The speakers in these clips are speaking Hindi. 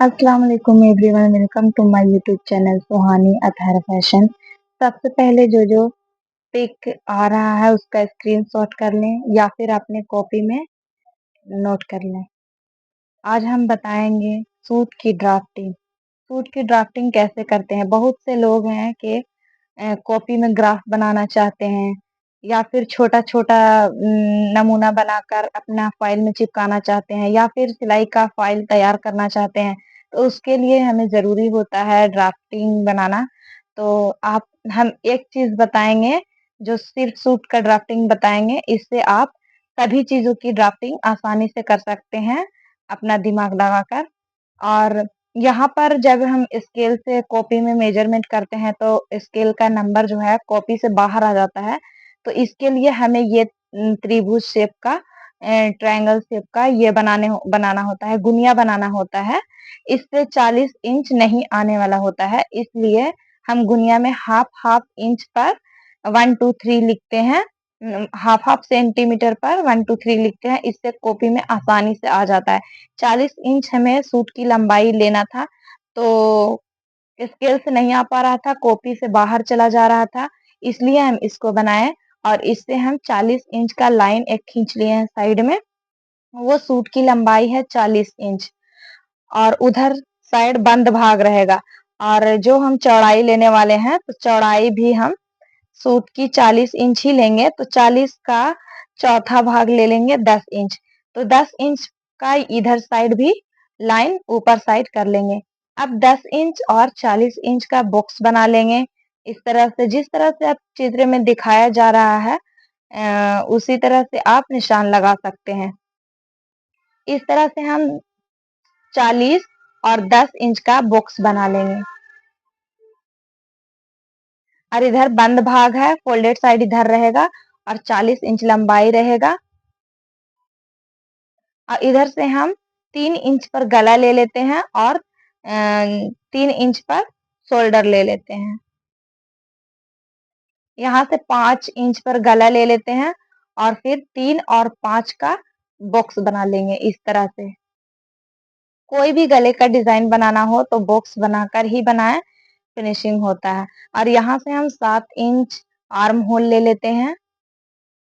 अस्सलाम वालेकुम everyone, welcome to my YouTube channel Suhani Athar fashion. सबसे पहले जो पिक आ रहा है उसका स्क्रीनशॉट कर लें या फिर अपने कॉपी में नोट कर लें। आज हम बताएंगे सूट की ड्राफ्टिंग। सूट की ड्राफ्टिंग कैसे करते हैं। बहुत से लोग हैं कि कॉपी में ग्राफ बनाना चाहते हैं या फिर छोटा-छोटा नमूना बनाकर अपना फाइल में चिपकाना चाहते हैं या फिर सिलाई का फाइल तैयार करना चाहते हैं। तो उसके लिए हमें ज़रूरी होता है ड्राफ्टिंग बनाना। तो आप हम एक चीज़ बताएँगे जो सिर्फ़ सूट का ड्राफ्टिंग बताएँगे, इससे आप सभी चीज़ों की ड्राफ्टिंग आसानी से कर सकते हैं, अपना दिमाग लगाकर। और यहाँ पर जब हम स्केल से कॉपी में मेज़रमेंट करते हैं तो स्केल का नंबर जो है कॉपी से बाहर आ जाता है। तो इसके लिए हमें ये त्रिभुज शेप का ट्रायंगल शेप का ये बनाना होता है, गुनिया बनाना होता है। इससे 40 इंच नहीं आने वाला होता है, इसलिए हम गुनिया में हाफ-हाफ इंच पर 1, 2, 3 लिखते हैं। हाफ-हाफ सेंटीमीटर पर 1, 2, 3 लिखते हैं, इससे कॉपी में आसानी से आ जाता है। 40 इंच हमें सूट की लंबाई लेना था, तो स्केल से नहीं आ पा रहा था, कॉपी से बाहर चला जा रहा था, इसलिए हम इसको बनाए और इससे हम 40 इंच का लाइन एक खींच लिए हैं साइड में। वो सूट की लंबाई है 40 इंच और उधर साइड बंद भाग रहेगा और जो हम चौड़ाई लेने वाले हैं, तो चौड़ाई भी हम सूट की 40 इंच ही लेंगे, तो 40 का चौथा भाग ले लेंगे 10 इंच। तो 10 इंच का इधर साइड भी लाइन ऊपर साइड कर लेंगे। अब 10 इंच और 40 इंच का बॉक्स बना लेंगे। इस तरह से जिस तरह से आप चित्र में दिखाया जा रहा है उसी तरह से आप निशान लगा सकते हैं। इस तरह से हम 40 और 10 इंच का बॉक्स बना लेंगे। और इधर बंद भाग है, फोल्डेड साइड इधर रहेगा और 40 इंच लंबाई रहेगा। और इधर से हम 3 इंच पर गला ले लेते हैं और 3 इंच पर शोल्डर ले लेते हैं। यहाँ से 5 इंच पर गला ले लेते हैं और फिर 3 और 5 का बॉक्स बना लेंगे इस तरह से। कोई भी गले का डिजाइन बनाना हो तो बॉक्स बनाकर ही बनाएं, फिनिशिंग होता है। और यहाँ से हम 7 इंच आर्म होल ले लेते हैं,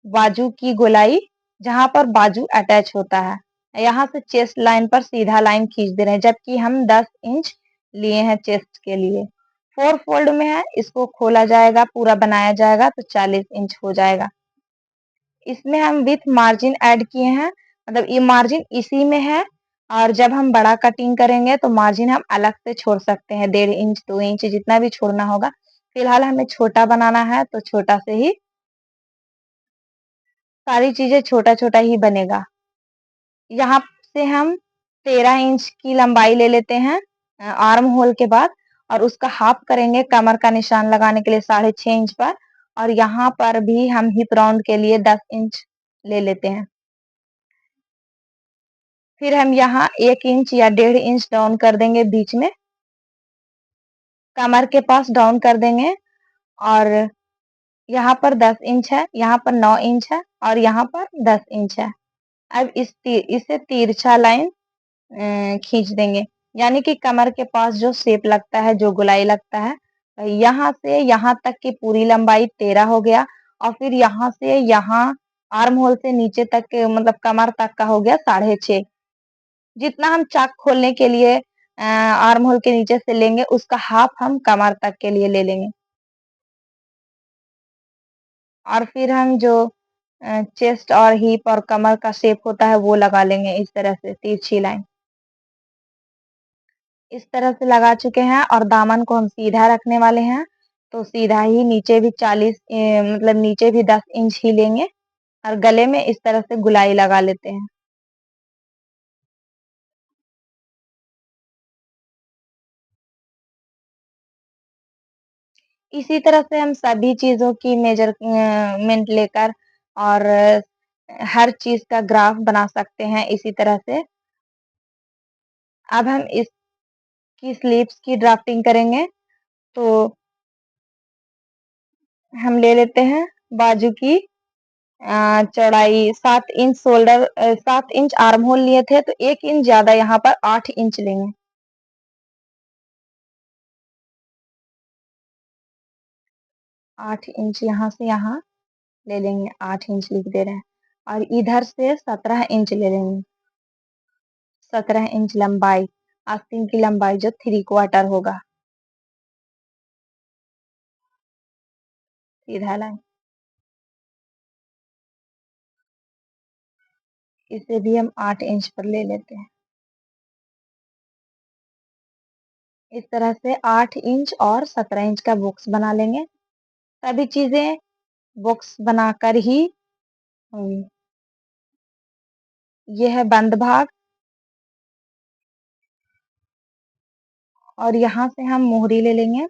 बाजू की गोलाई जहां पर बाजू अटैच होता है। यहाँ से चेस्ट लाइन पर सीधा लाइन खींच दे रहे हैं, जबकि हम 10 इंच लिए हैं चेस्ट के लिए। 4 फोल्ड में है, इसको खोला जाएगा, पूरा बनाया जाएगा तो 40 इंच हो जाएगा। इसमें हम विथ मार्जिन ऐड किए हैं, मतलब ये मार्जिन इसी में है और जब हम बड़ा कटिंग करेंगे तो मार्जिन हम अलग से छोड़ सकते हैं, 1.5 इंच 2 इंच जितना भी छोड़ना होगा। फिलहाल हमें छोटा बनाना है तो छोटा से ही सारी चीजें छोटा-छोटा ही बनेगा। यहाँ से हम 13 इंच की लंबाई ले लेते हैं आर्म होल के बाद और उसका हाफ करेंगे कमर का निशान लगाने के लिए 6.5 इंच पर और यहाँ पर भी हम हिप राउंड के लिए 10 इंच ले लेते हैं। फिर हम यहाँ 1 इंच या 1.5 इंच डाउन कर देंगे बीच में, कमर के पास डाउन कर देंगे और यहाँ पर 10 इंच है, यहाँ पर 9 इंच है और यहाँ पर 10 इंच है। अब इसे तिरछा लाइन खींच देंगे, यानी कि कमर के पास जो शेप लगता है, जो गोलाई लगता है, यहाँ से यहाँ तक की पूरी लंबाई 13 हो गया और फिर यहाँ से यहाँ आर्म होल से नीचे तक मतलब कमर तक का हो गया 6.5। जितना हम चाक खोलने के लिए आर्म होल के नीचे से लेंगे उसका हाफ हम कमर तक के लिए ले लेंगे और फिर हम जो चेस्ट और हिप और कमर का शेप होता है वो लगा लेंगे इस तरह से तिरछी लाइन। इस तरह से लगा चुके हैं और दामन को हम सीधा रखने वाले हैं, तो सीधा ही नीचे भी 40 मतलब नीचे भी 10 इंच ही लेंगे और गले में इस तरह से गुलाई लगा लेते हैं। इसी तरह से हम सभी चीज़ों की मेज़रमेंट लेकर और हर चीज़ का ग्राफ बना सकते हैं इसी तरह से। अब हम इसकी स्लीव्स की ड्राफ्टिंग करेंगे, तो हम ले लेते हैं बाजू की चौड़ाई 7 इंच 7 इंच आर्म होल लिए थे, तो 1 इंच ज़्यादा यहाँ पर 8 इंच लेंगे। 8 इंच यहाँ से यहाँ ले लेंगे, 8 इंच लिख दे रहे हैं। और इधर से 17 इंच ले लेंगे, 17 इंच लंबाई, आस्तीन की लंबाई जो 3/4 होगा, सीधा लाइन। इसे भी हम 8 इंच पर ले लेते हैं। इस तरह से 8 इंच और 17 इंच का बॉक्स बना लेंगे। सभी चीजें बॉक्स बनाकर ही होंगी। यह है बंद भाग, और यहाँ से हम मोहरी ले लेंगे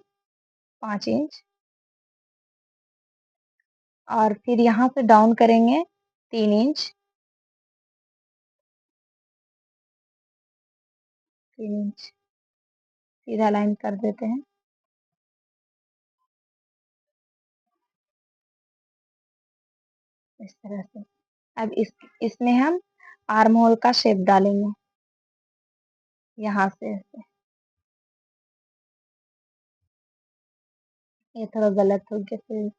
5 इंच, और फिर यहाँ से डाउन करेंगे 3 इंच, 3 इंच सीधा लाइन कर देते हैं इस तरह से। अब इसमें हम आर्म होल का शेप डालेंगे यहाँ से ऐसे। ये थोड़ा गलत हो गया, फिर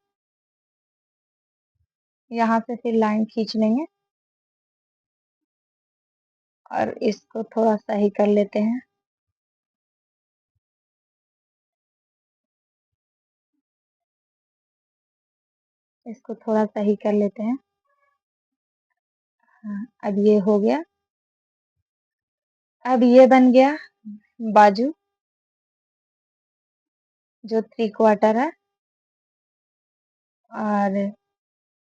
यहाँ से फिर लाइन खींच लेंगे और इसको थोड़ा सही कर लेते हैं। इसको थोड़ा सही कर लेते हैं। हाँ, अब ये हो गया। अब ये बन गया बाजू, जो 3/4 है, और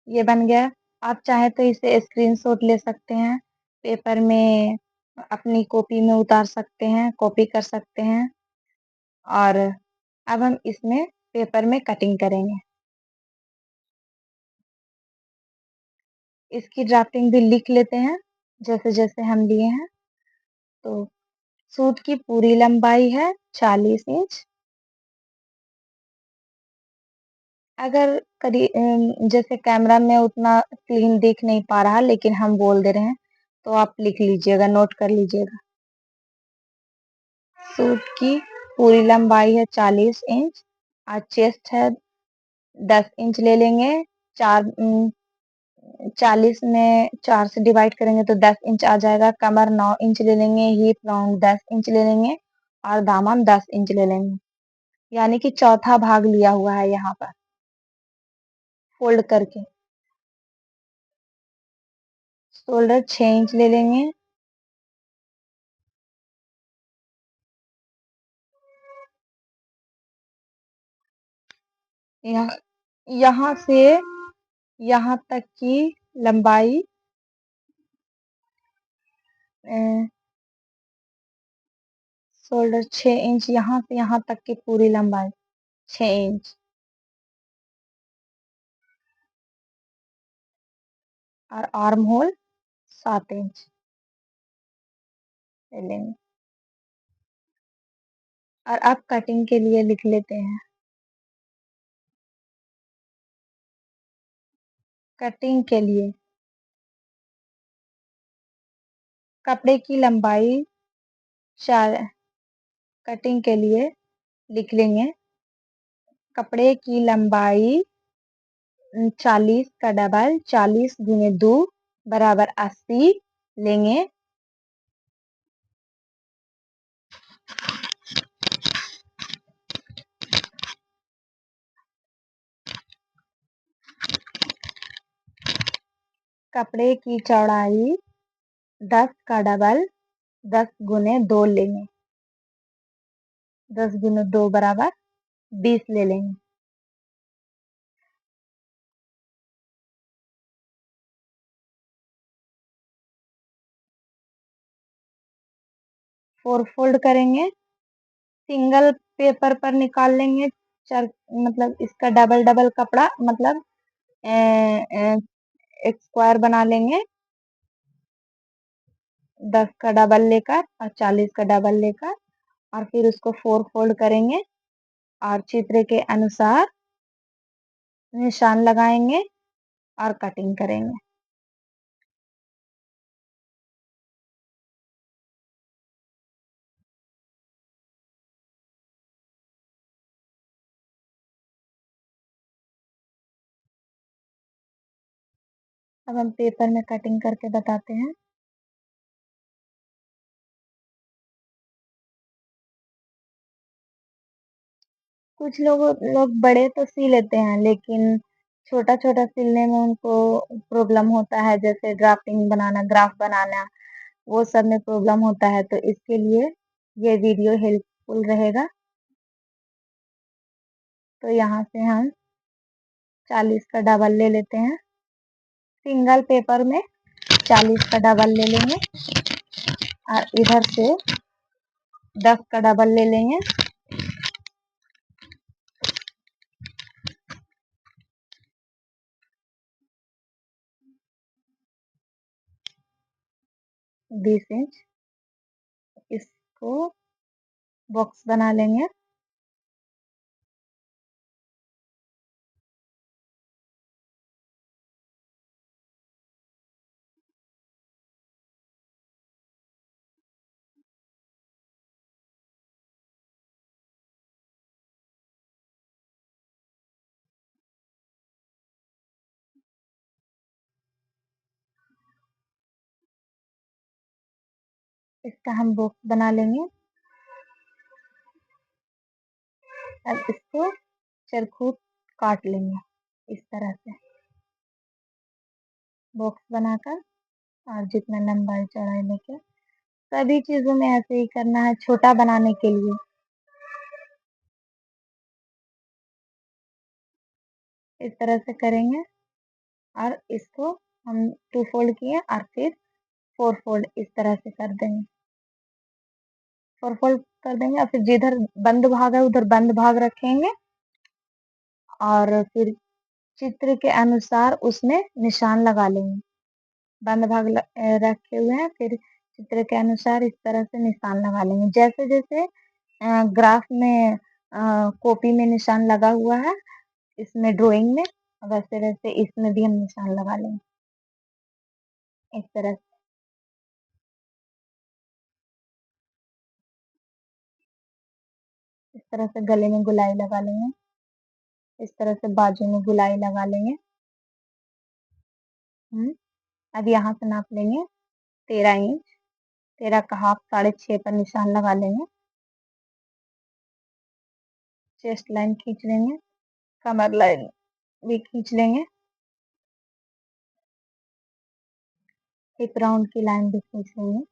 ये बन गया। आप चाहे तो इसे स्क्रीनशॉट ले सकते हैं, पेपर में अपनी कॉपी में उतार सकते हैं, कॉपी कर सकते हैं। और अब हम इसमें पेपर में कटिंग करेंगे। इसकी ड्राफ्टिंग भी लिख लेते हैं जैसे जैसे हम लिए हैं। तो सूट की पूरी लंबाई है 40 इंच। अगर जैसे कैमरा में उतना क्लीन दिख नहीं पा रहा, लेकिन हम बोल दे रहे हैं, तो आप लिख लीजिएगा, नोट कर लीजिएगा। सूट की पूरी लंबाई है 40 इंच, और चेस्ट है 10 इंच ले लेंगे। चार 40 में 4 से डिवाइड करेंगे तो 10 इंच आ जाएगा। कमर 9 इंच ले लेंगे, हिप राउंड 10 इंच ले लेंगे, और दामन 10 इंच ले लेंगे। यानी कि चौथा भाग लिया हुआ है यहाँ पर फोल्ड करके। शोल्डर 6 इंच ले लेंगे, यहाँ यहाँ से यहाँ तक की लंबाई शोल्डर 6 इंच, यहाँ से यहाँ तक की पूरी लंबाई 6 इंच, और आर्म होल 7 इंच ले लेंगे। और अब कटिंग के लिए लिख लेते हैं। कटिंग के लिए कपड़े की लंबाई 4, कटिंग के लिए लिख लेंगे। कपड़े की लंबाई 40 का डबल, 40 × 2 बराबर 80 लेंगे। कपड़े की चौड़ाई 10 का डबल, 10 × 2 लेंगे। 10 × 2 बराबर 20 ले लेंगे। फोर फोल्ड करेंगे, सिंगल पेपर पर निकाल लेंगे। चर मतलब इसका डबल डबल कपड़ा, मतलब एक स्क्वायर बना लेंगे, 10 का डबल लेकर और 40 का डबल लेकर, और फिर उसको फोर फोल्ड करेंगे और चित्र के अनुसार निशान लगाएंगे और कटिंग करेंगे। अब हम पेपर में कटिंग करके बताते हैं। कुछ लोग बड़े तो सी लेते हैं, लेकिन छोटा-छोटा सिलने में उनको प्रॉब्लम होता है, जैसे ड्राफ्टिंग बनाना, ग्राफ बनाना, वो सब में प्रॉब्लम होता है, तो इसके लिए ये वीडियो हेल्पफुल रहेगा। तो यहाँ से हम 40 का डबल ले लेते हैं। सिंगल पेपर में 40 का डबल ले लेंगे और इधर से 10 का डबल ले लेंगे। । 20 इंच इसको बॉक्स बना लेंगे। इसका हम बॉक्स बना लेंगे। अब इसको चरखूट काट लेंगे इस तरह से बॉक्स बनाकर, और जितना लंबाई चौड़ाई लेके सभी चीजों में ऐसे ही करना है छोटा बनाने के लिए। इस तरह से करेंगे और इसको हम 2 फोल्ड किए और फिर 4 फोल्ड इस तरह से कर देंगे। 4 फोल्ड कर देंगे और फिर जिधर बंद भाग है उधर बंद भाग रखेंगे और फिर चित्र के अनुसार उसमें निशान लगा लेंगे। बंद भाग रखे हुए हैं, फिर चित्र के अनुसार इस तरह से निशान लगा लेंगे। जैसे-जैसे ग्राफ में कॉपी में निशान लगा हुआ है, इसमें ड्राइंग में, वैसे-वैसे इसमें भी हम निशान लगा लेंगे इस तरह से। इस तरह से गले में गुलाई लगा लेंगे। इस तरह से बाजू में गुलाई लगा लेंगे। अब यहाँ से नाप लेंगे 13 इंच, 13 का हाफ 6.5 पर निशान लगा लेंगे। चेस्ट लाइन खींच लेंगे, कमर लाइन भी खींच लेंगे, हिप राउंड की लाइन भी खींच लेंगे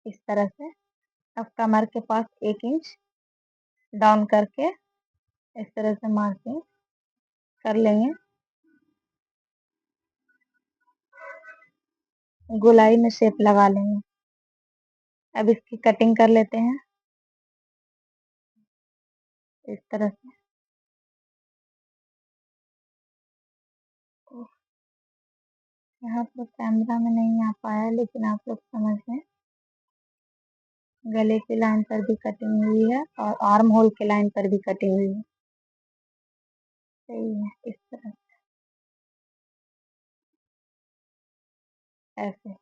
इस तरह से। अब कमर के पास 1 इंच डाउन करके इस तरह से मार्किंग कर लेंगे। गोलाई में शेप लगा लेंगे। अब इसकी कटिंग कर लेते हैं इस तरह से। यहाँ पर कैमरा में नहीं आ पाया, लेकिन आप लोग समझ लें। गले की लाइन पर भी कटिंग हुई है और आर्म होल की लाइन पर भी कटिंग हुई है। सही है, इस तरह ऐसे।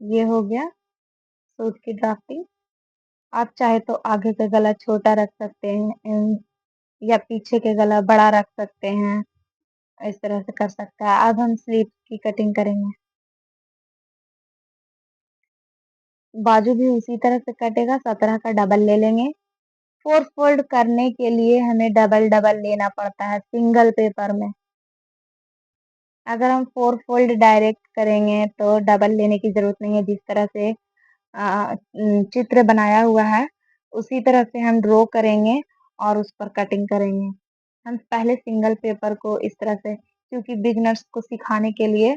ये हो गया सूट की ड्राफ्टिंग। आप चाहे तो आगे का गला छोटा रख सकते हैं या पीछे के गला बड़ा रख सकते हैं, इस तरह से कर सकता है। अब हम स्लीव की कटिंग करेंगे। बाजू भी उसी तरह से कटेगा, 17 का डबल ले लेंगे। 4 फोल्ड करने के लिए हमें डबल डबल लेना पड़ता है सिंगल पेपर में। अगर हम 4 फोल्ड डायरेक्ट करेंगे तो डबल लेने की जरूरत नहीं है। जिस तरह से चित्र बनाया हुआ है उसी तरह से हम ड्रॉ करेंगे और उस पर कटिंग करेंगे। हम पहले सिंगल पेपर को इस तरह से, क्योंकि बिगनर्स को सिखाने के लिए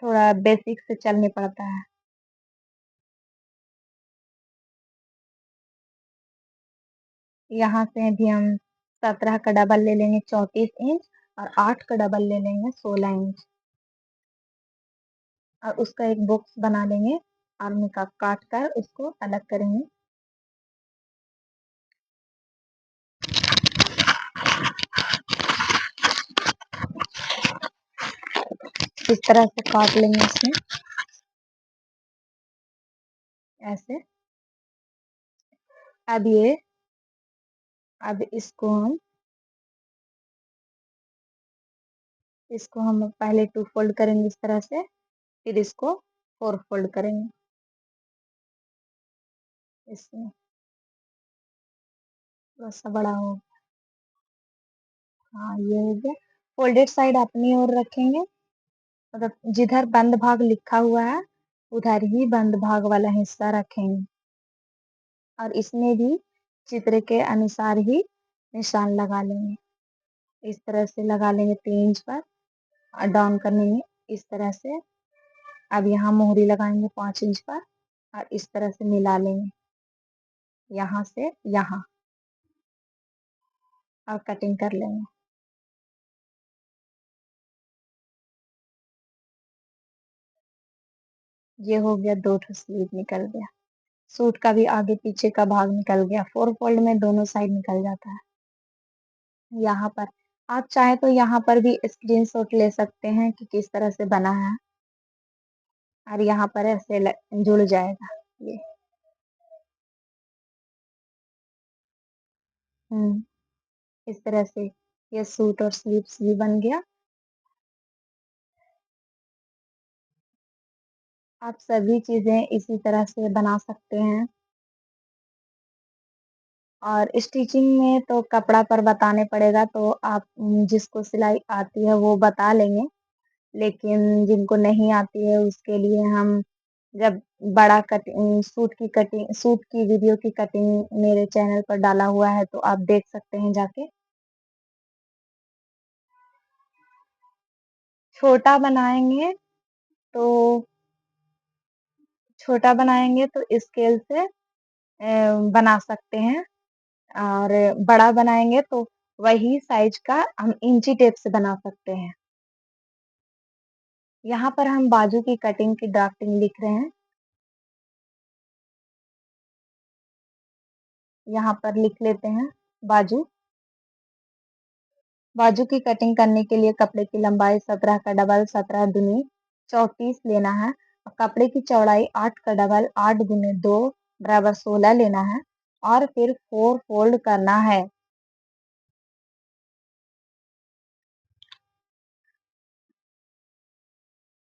थोड़ा बेसिक से चलने पड़ता है। यहाँ से भी हम 17 का डबल ले लेंगे 34 इंच और 8 का डबल ले लेंगे 16 इंच और उसका एक बॉक्स बना लेंगे। आर्मी का काट कर उसको अलग करेंगे। इस तरह से काट लेंगे इसमें ऐसे। अब इसको हम इसको हम पहले 2 फ़ोल्ड करेंगे इस तरह से, फिर इसको 4 फ़ोल्ड करेंगे इसमें, थोड़ा-सा बड़ा हो। हाँ, ये हो गया। फ़ोल्डेड साइड अपनी ओर रखेंगे, मतलब जिधर बंद भाग लिखा हुआ है, उधर ही बंद भाग वाला हिस्सा रखेंगे और इसमें भी चित्र के अनुसार ही निशान लगा लेंगे। इस तरह से लगा लेंगे 3 इंच पर और डाउन करेंगे इस तरह से। अब यहाँ मोहरी लगाएँगे 5 इंच पर और इस तरह से मिला लेंगे, यहाँ से यहाँ, और कटिंग कर लेंगे। ये हो गया, 2 ठो स्लीव निकल गया। सूट का भी आगे पीछे का भाग निकल गया। 4 फ़ोल्ड में दोनों साइड निकल जाता है। यहाँ पर आप चाहें तो यहाँ पर भी स्क्रीनशॉट ले सकते हैं कि किस तरह से बना है और यहाँ पर ऐसे जुड़ जाएगा ये। इस तरह से ये सूट और स्लीव्स भी बन गया। आप सभी चीज़ें इसी तरह से बना सकते हैं। और स्टिचिंग में तो कपड़ा पर बताने पड़ेगा, तो आप जिसको सिलाई आती है वो बता लेंगे, लेकिन जिनको नहीं आती है उसके लिए हम जब बड़ा सूट की वीडियो की कटिंग मेरे चैनल पर डाला हुआ है, तो आप देख सकते हैं जाके। छोटा बनाएँगे तो छोटा बनाएँगे तो स्केल से बना सकते हैं, और बड़ा बनाएँगे तो वही साइज़ का हम इंची टेप से बना सकते हैं। यहाँ पर हम बाजू की कटिंग की ड्राफ्टिंग लिख रहे हैं। यहाँ पर लिख लेते हैं बाजू। बाजू की कटिंग करने के लिए कपड़े की लंबाई 17 का डबल 17 दूनी 34 लेना है। और कपड़े की चौड़ाई 8 का डबल 8 गुने 2 बराबर 16 लेना है और फिर 4 फोल्ड करना है।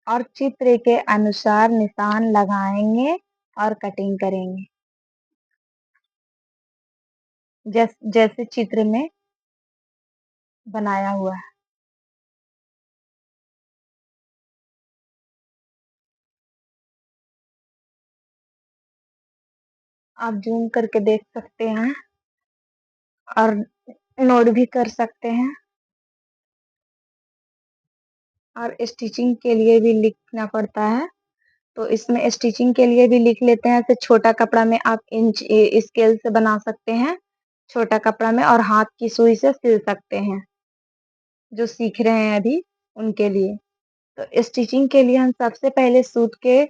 और चित्र के अनुसार निशान लगाएंगे और कटिंग करेंगे, जैसे चित्र में बनाया हुआ है। आप जूम करके देख सकते हैं और नोट भी कर सकते हैं। और स्टिचिंग के लिए भी लिखना पड़ता है, तो इसमें स्टिचिंग के लिए भी लिख लेते हैं। तो छोटा कपड़ा में आप स्केल से बना सकते हैं, छोटा कपड़ा में, और हाथ की सुई से सिल सकते हैं, जो सीख रहे हैं अभी उनके लिए। तो स्टिचिंग के लिए हम सबसे पहले सूट के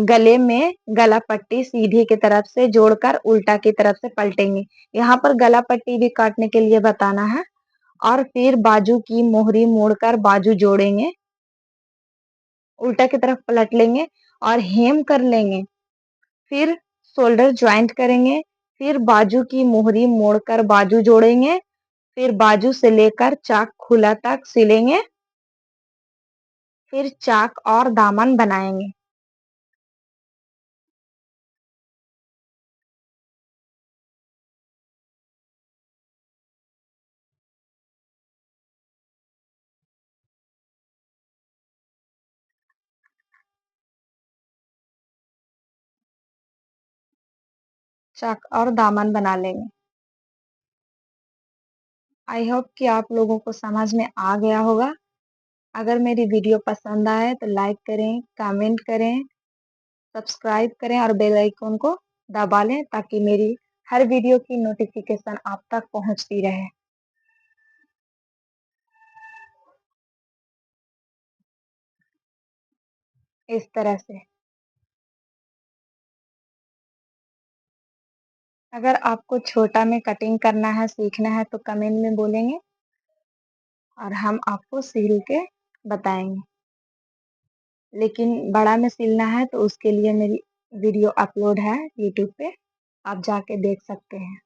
गले में गला पट्टी सीधी की तरफ से जोड़कर उल्टा की तरफ से पलटेंगे। यहाँ पर गला पट्टी भी काटने के लिए बताना है। और फिर बाजू की मोहरी मोड़कर बाजू जोड़ेंगे, उल्टा की तरफ पलट लेंगे और हेम कर लेंगे। फिर शोल्डर जॉइंट करेंगे, फिर बाजू की मोहरी मोड़कर बाजू जोड़ेंगे, फिर बाजू से लेकर चाक खुला तक सिलेंगे, फिर चाक और दामन बनाएंगे। चाक और दामन बना लेंगे। आई होप कि आप लोगों को समझ में आ गया होगा। अगर मेरी वीडियो पसंद आए तो लाइक करें, कमेंट करें, सब्सक्राइब करें और बेल आइकन को दबा लें, ताकि मेरी हर वीडियो की नोटिफिकेशन आप तक पहुंचती रहे। इस तरह से। अगर आपको छोटा में कटिंग करना है, सीखना है, तो कमेंट में बोलेंगे और हम आपको सिल के बताएंगे। लेकिन बड़ा में सिलना है तो उसके लिए मेरी वीडियो अपलोड है यूट्यूब पे, आप जाके देख सकते हैं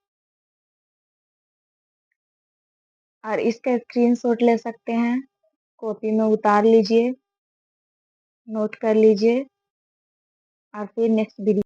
और इसका स्क्रीनशॉट ले सकते हैं। कॉपी में उतार लीजिए, नोट कर लीजिए और फिर नेक्स्ट वीडियो